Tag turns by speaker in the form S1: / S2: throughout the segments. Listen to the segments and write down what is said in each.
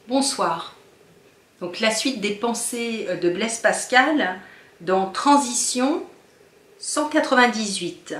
S1: Bonsoir. Donc la suite des pensées de Blaise Pascal dans Transition 198.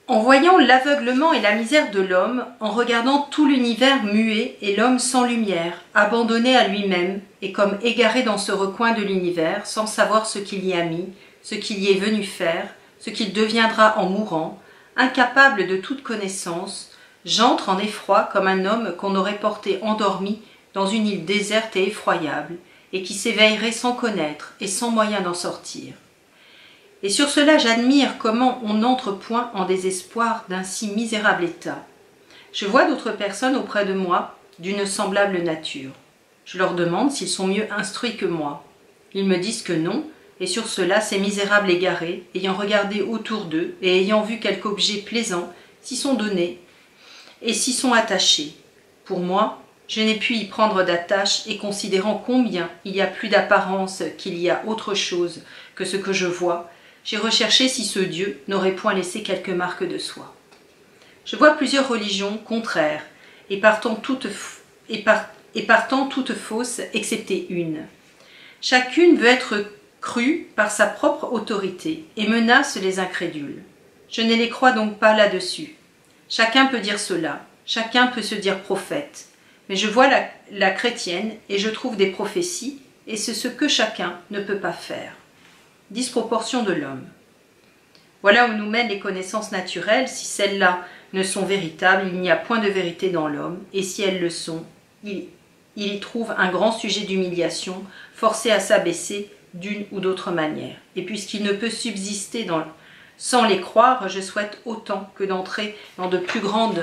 S1: En voyant l'aveuglement et la misère de l'homme, en regardant tout l'univers muet et l'homme sans lumière, abandonné à lui-même et comme égaré dans ce recoin de l'univers, sans savoir ce qu'il y a mis, ce qu'il y est venu faire, ce qu'il deviendra en mourant, incapable de toute connaissance, j'entre en effroi comme un homme qu'on aurait porté endormi dans une île déserte et effroyable, et qui s'éveillerait sans connaître et sans moyen d'en sortir. Et sur cela j'admire comment on n'entre point en désespoir d'un si misérable état. Je vois d'autres personnes auprès de moi d'une semblable nature. Je leur demande s'ils sont mieux instruits que moi. Ils me disent que non, et sur cela ces misérables égarés, ayant regardé autour d'eux et ayant vu quelque objet plaisant, s'y sont donnés et s'y sont attachés. Pour moi, je n'ai pu y prendre d'attache, et considérant combien il y a plus d'apparence qu'il y a autre chose que ce que je vois, j'ai recherché si ce Dieu n'aurait point laissé quelques marques de soi. Je vois plusieurs religions contraires, et partant toutes fausses, excepté une. Chacune veut être crue par sa propre autorité, et menace les incrédules. Je ne les crois donc pas là-dessus. Chacun peut dire cela, chacun peut se dire prophète, mais je vois la chrétienne et je trouve des prophéties, et c'est ce que chacun ne peut pas faire. Disproportion de l'homme. Voilà où nous mènent les connaissances naturelles. Si celles-là ne sont véritables, il n'y a point de vérité dans l'homme, et si elles le sont, il y trouve un grand sujet d'humiliation, forcé à s'abaisser d'une ou d'autre manière. Et puisqu'il ne peut subsister sans les croire, je souhaite autant que d'entrer dans de plus grandes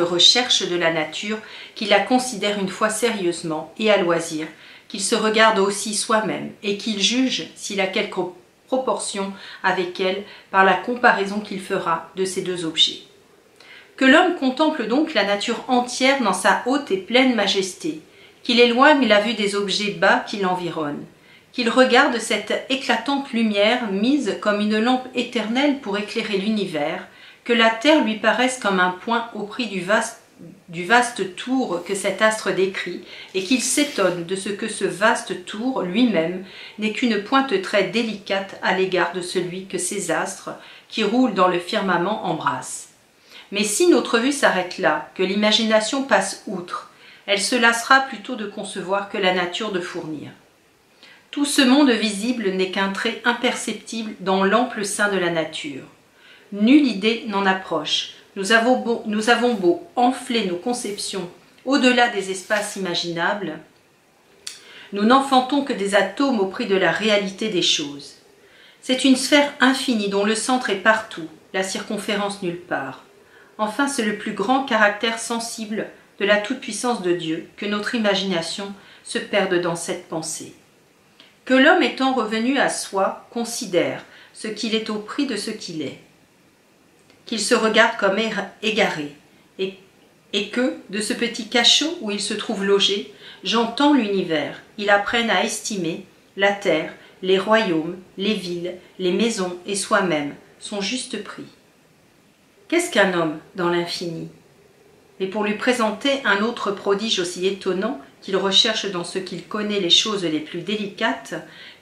S1: recherches de la nature, qu'il la considère une fois sérieusement et à loisir, qu'il se regarde aussi soi-même et qu'il juge s'il a quelque proportion avec elle par la comparaison qu'il fera de ces deux objets. Que l'homme contemple donc la nature entière dans sa haute et pleine majesté, qu'il éloigne la vue des objets bas qui l'environnent, qu'il regarde cette éclatante lumière mise comme une lampe éternelle pour éclairer l'univers, que la terre lui paraisse comme un point au prix du vaste tour que cet astre décrit, et qu'il s'étonne de ce que ce vaste tour lui-même n'est qu'une pointe très délicate à l'égard de celui que ces astres, qui roulent dans le firmament, embrassent. Mais si notre vue s'arrête là, que l'imagination passe outre, elle se lassera plutôt de concevoir que la nature de fournir. Tout ce monde visible n'est qu'un trait imperceptible dans l'ample sein de la nature. Nulle idée n'en approche. Nous avons beau enfler nos conceptions au-delà des espaces imaginables, nous n'enfantons que des atomes au prix de la réalité des choses. C'est une sphère infinie dont le centre est partout, la circonférence nulle part. Enfin, c'est le plus grand caractère sensible de la toute-puissance de Dieu que notre imagination se perde dans cette pensée. Que l'homme étant revenu à soi considère ce qu'il est au prix de ce qu'il est, qu'il se regarde comme égaré, et que, de ce petit cachot où il se trouve logé, j'entends l'univers, il apprenne à estimer la terre, les royaumes, les villes, les maisons et soi-même, son juste prix. Qu'est-ce qu'un homme dans l'infini? Mais pour lui présenter un autre prodige aussi étonnant, qu'il recherche dans ce qu'il connaît les choses les plus délicates,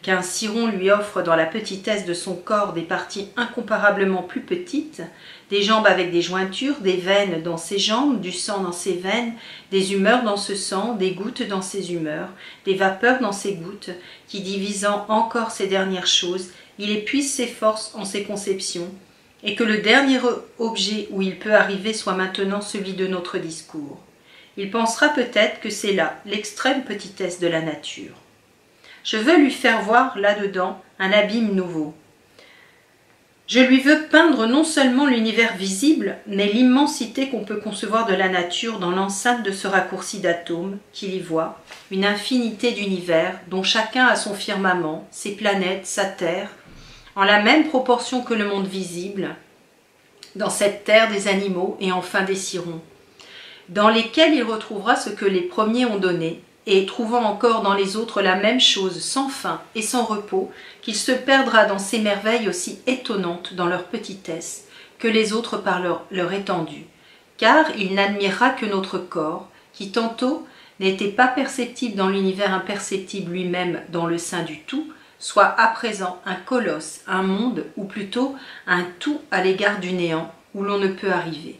S1: qu'un ciron lui offre dans la petitesse de son corps des parties incomparablement plus petites, des jambes avec des jointures, des veines dans ses jambes, du sang dans ses veines, des humeurs dans ce sang, des gouttes dans ses humeurs, des vapeurs dans ses gouttes, qui divisant encore ces dernières choses, il épuise ses forces en ses conceptions, et que le dernier objet où il peut arriver soit maintenant celui de notre discours. Il pensera peut-être que c'est là l'extrême petitesse de la nature. Je veux lui faire voir là-dedans un abîme nouveau. Je lui veux peindre non seulement l'univers visible, mais l'immensité qu'on peut concevoir de la nature dans l'enceinte de ce raccourci d'atomes qu'il y voit, une infinité d'univers dont chacun a son firmament, ses planètes, sa terre, en la même proportion que le monde visible, dans cette terre des animaux et enfin des cirons, dans lesquels il retrouvera ce que les premiers ont donné, et trouvant encore dans les autres la même chose sans fin et sans repos, qu'il se perdra dans ces merveilles aussi étonnantes dans leur petitesse que les autres par leur étendue, car il n'admirera que notre corps, qui tantôt n'était pas perceptible dans l'univers imperceptible lui-même dans le sein du tout, soit à présent un colosse, un monde, ou plutôt un tout à l'égard du néant, où l'on ne peut arriver.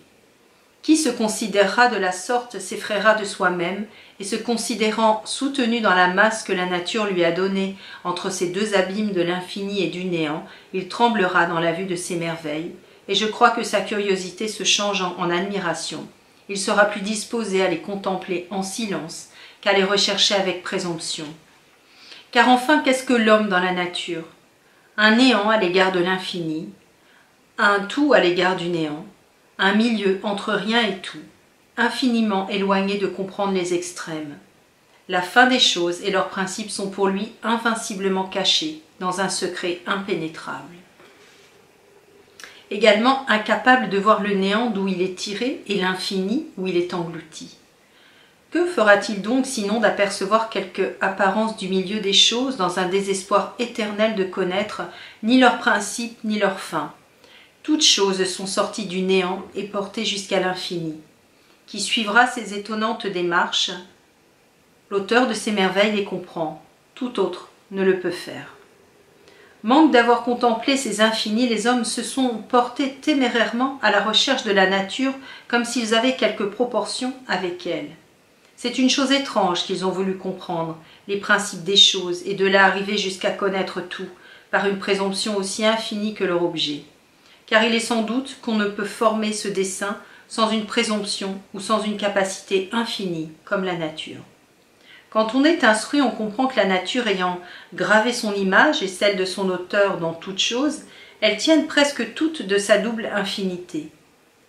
S1: Qui se considérera de la sorte s'effraiera de soi-même, et se considérant soutenu dans la masse que la nature lui a donnée entre ces deux abîmes de l'infini et du néant, il tremblera dans la vue de ces merveilles, et je crois que sa curiosité se changeant en admiration, il sera plus disposé à les contempler en silence qu'à les rechercher avec présomption. Car enfin, qu'est-ce que l'homme dans la nature? Un néant à l'égard de l'infini, un tout à l'égard du néant, un milieu entre rien et tout, infiniment éloigné de comprendre les extrêmes. La fin des choses et leurs principes sont pour lui invinciblement cachés dans un secret impénétrable. Également incapable de voir le néant d'où il est tiré et l'infini où il est englouti. Que fera-t-il donc sinon d'apercevoir quelque apparence du milieu des choses dans un désespoir éternel de connaître ni leurs principes ni leurs fins? Toutes choses sont sorties du néant et portées jusqu'à l'infini. Qui suivra ces étonnantes démarches? L'auteur de ces merveilles les comprend, tout autre ne le peut faire. Manque d'avoir contemplé ces infinis, les hommes se sont portés témérairement à la recherche de la nature comme s'ils avaient quelque proportion avec elle. C'est une chose étrange qu'ils ont voulu comprendre, les principes des choses, et de là arriver jusqu'à connaître tout, par une présomption aussi infinie que leur objet. Car il est sans doute qu'on ne peut former ce dessein sans une présomption ou sans une capacité infinie, comme la nature. Quand on est instruit, on comprend que la nature ayant gravé son image et celle de son auteur dans toutes choses, elles tiennent presque toutes de sa double infinité.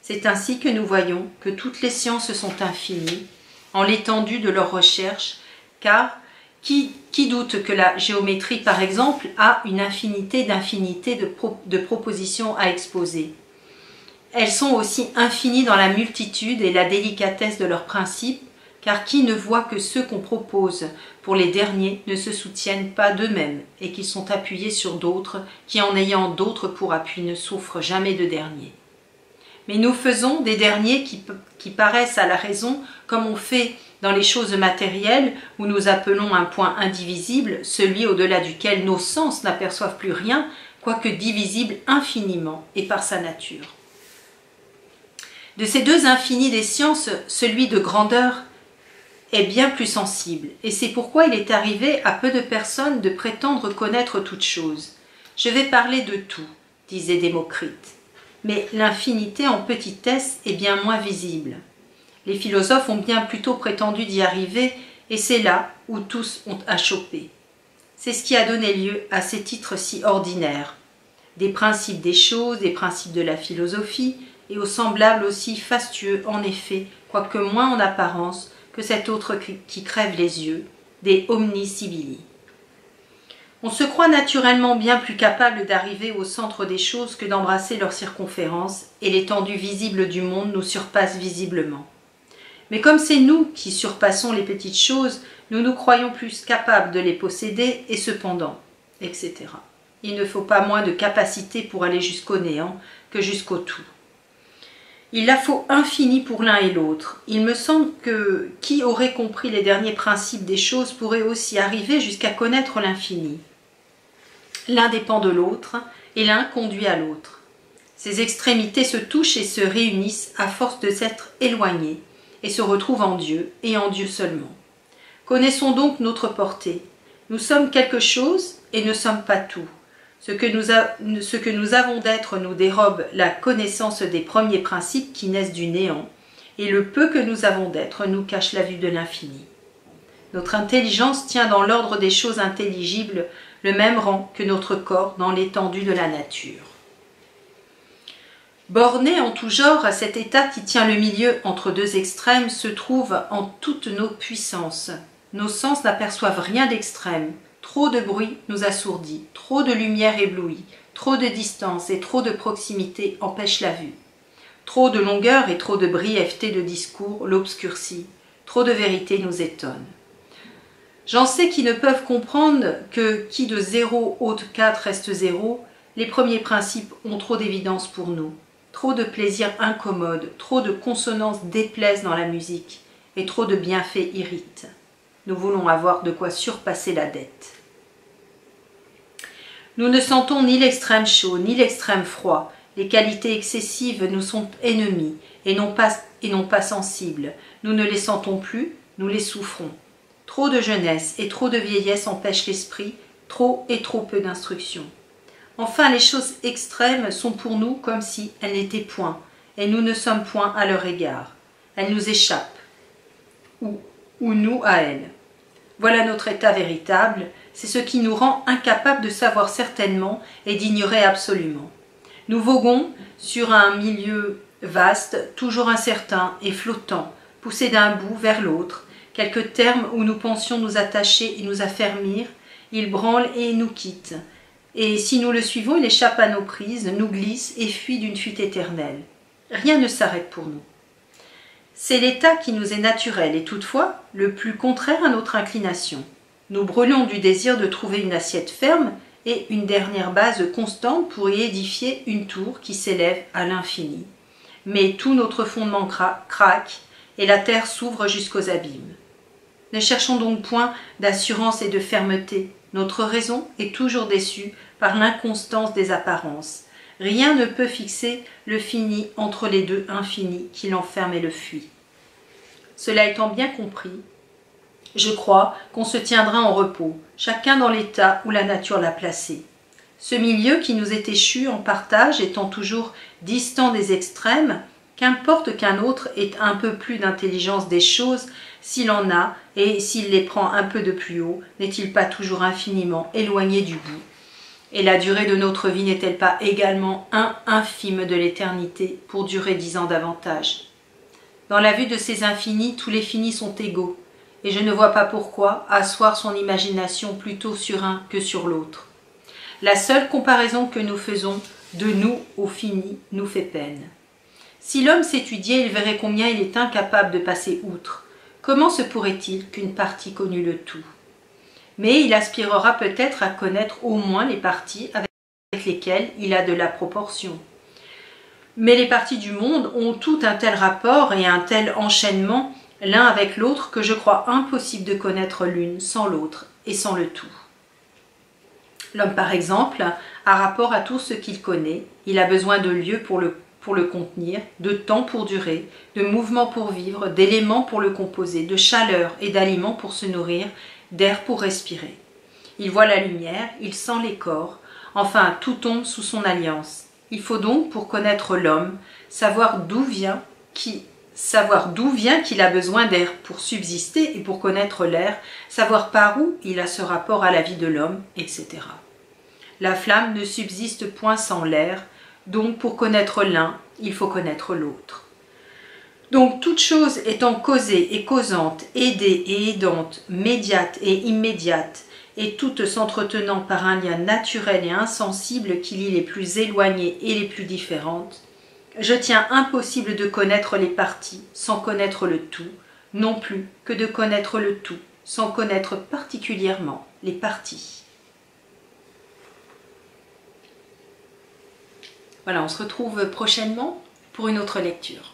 S1: C'est ainsi que nous voyons que toutes les sciences sont infinies, en l'étendue de leurs recherches, car qui doute que la géométrie, par exemple, a une infinité de propositions à exposer? Elles sont aussi infinies dans la multitude et la délicatesse de leurs principes, car qui ne voit que ceux qu'on propose pour les derniers ne se soutiennent pas d'eux-mêmes et qu'ils sont appuyés sur d'autres qui, en ayant d'autres pour appui, ne souffrent jamais de derniers. Mais nous faisons des derniers qui paraissent à la raison comme on fait dans les choses matérielles où nous appelons un point indivisible celui au-delà duquel nos sens n'aperçoivent plus rien, quoique divisible infiniment et par sa nature. De ces deux infinis des sciences, celui de grandeur est bien plus sensible, et c'est pourquoi il est arrivé à peu de personnes de prétendre connaître toute chose. Je vais parler de tout, disait Démocrite, mais l'infinité en petitesse est bien moins visible. Les philosophes ont bien plutôt prétendu d'y arriver, et c'est là où tous ont achoppé. C'est ce qui a donné lieu à ces titres si ordinaires, des principes des choses, des principes de la philosophie, et aux semblables aussi fastueux en effet, quoique moins en apparence, que cet autre qui crève les yeux, des omni civili. On se croit naturellement bien plus capable d'arriver au centre des choses que d'embrasser leur circonférence, et l'étendue visible du monde nous surpasse visiblement. Mais comme c'est nous qui surpassons les petites choses, nous nous croyons plus capables de les posséder, et cependant, etc. Il ne faut pas moins de capacité pour aller jusqu'au néant que jusqu'au tout. Il la faut infini pour l'un et l'autre. Il me semble que qui aurait compris les derniers principes des choses pourrait aussi arriver jusqu'à connaître l'infini. L'un dépend de l'autre, et l'un conduit à l'autre. Ces extrémités se touchent et se réunissent à force de s'être éloignées, et se retrouvent en Dieu, et en Dieu seulement. Connaissons donc notre portée. Nous sommes quelque chose, et ne sommes pas tout. Ce que nous avons d'être nous dérobe la connaissance des premiers principes qui naissent du néant, et le peu que nous avons d'être nous cache la vue de l'infini. Notre intelligence tient dans l'ordre des choses intelligibles le même rang que notre corps dans l'étendue de la nature. Borné en tout genre à cet état qui tient le milieu entre deux extrêmes se trouve en toutes nos puissances. Nos sens n'aperçoivent rien d'extrême. Trop de bruit nous assourdit, trop de lumière éblouit, trop de distance et trop de proximité empêchent la vue. Trop de longueur et trop de brièveté de discours l'obscurcit, trop de vérité nous étonne. J'en sais qui ne peuvent comprendre que qui de 0 ôte 4 reste 0, les premiers principes ont trop d'évidence pour nous. trop de plaisirs incommodes, trop de consonances déplaisent dans la musique, et trop de bienfaits irritent. Nous voulons avoir de quoi surpasser la dette. Nous ne sentons ni l'extrême chaud, ni l'extrême froid. Les qualités excessives nous sont ennemies, et non pas sensibles. Nous ne les sentons plus, nous les souffrons. Trop de jeunesse et trop de vieillesse empêchent l'esprit, trop et trop peu d'instruction. Enfin, les choses extrêmes sont pour nous comme si elles n'étaient point, et nous ne sommes point à leur égard. Elles nous échappent, ou nous à elles. Voilà notre état véritable, c'est ce qui nous rend incapables de savoir certainement et d'ignorer absolument. Nous voguons sur un milieu vaste, toujours incertain et flottant, poussé d'un bout vers l'autre, quelques termes où nous pensions nous attacher et nous affermir, il branle et nous quitte. Et si nous le suivons, il échappe à nos prises, nous glisse et fuit d'une fuite éternelle. Rien ne s'arrête pour nous. C'est l'état qui nous est naturel et toutefois le plus contraire à notre inclination. Nous brûlons du désir de trouver une assiette ferme et une dernière base constante pour y édifier une tour qui s'élève à l'infini. Mais tout notre fondement craque et la terre s'ouvre jusqu'aux abîmes. Ne cherchons donc point d'assurance et de fermeté. Notre raison est toujours déçue par l'inconstance des apparences. Rien ne peut fixer le fini entre les deux infinis qui l'enferment et le fuient. Cela étant bien compris, je crois qu'on se tiendra en repos, chacun dans l'état où la nature l'a placé. Ce milieu qui nous est échu en partage étant toujours distant des extrêmes, qu'importe qu'un autre ait un peu plus d'intelligence des choses, s'il en a, et s'il les prend un peu de plus haut, n'est-il pas toujours infiniment éloigné du bout? Et la durée de notre vie n'est-elle pas également un infime de l'éternité pour durer 10 ans davantage? Dans la vue de ces infinis, tous les finis sont égaux, et je ne vois pas pourquoi asseoir son imagination plutôt sur un que sur l'autre. La seule comparaison que nous faisons de nous au fini nous fait peine. Si l'homme s'étudiait, il verrait combien il est incapable de passer outre. Comment se pourrait-il qu'une partie connût le tout? Mais il aspirera peut-être à connaître au moins les parties avec lesquelles il a de la proportion. Mais les parties du monde ont tout un tel rapport et un tel enchaînement l'un avec l'autre que je crois impossible de connaître l'une sans l'autre et sans le tout. L'homme, par exemple, a rapport à tout ce qu'il connaît, il a besoin de lieux pour le contenir, de temps pour durer, de mouvements pour vivre, d'éléments pour le composer, de chaleur et d'aliments pour se nourrir, d'air pour respirer. Il voit la lumière, il sent les corps, enfin tout tombe sous son alliance. Il faut donc, pour connaître l'homme, savoir d'où vient qu'il a besoin d'air pour subsister et pour connaître l'air, savoir par où il a ce rapport à la vie de l'homme, etc. La flamme ne subsiste point sans l'air, donc pour connaître l'un, il faut connaître l'autre. Donc toute chose étant causée et causante, aidée et aidante, médiate et immédiate, et toutes s'entretenant par un lien naturel et insensible qui lie les plus éloignées et les plus différentes, je tiens impossible de connaître les parties sans connaître le tout, non plus que de connaître le tout sans connaître particulièrement les parties. Voilà, on se retrouve prochainement pour une autre lecture.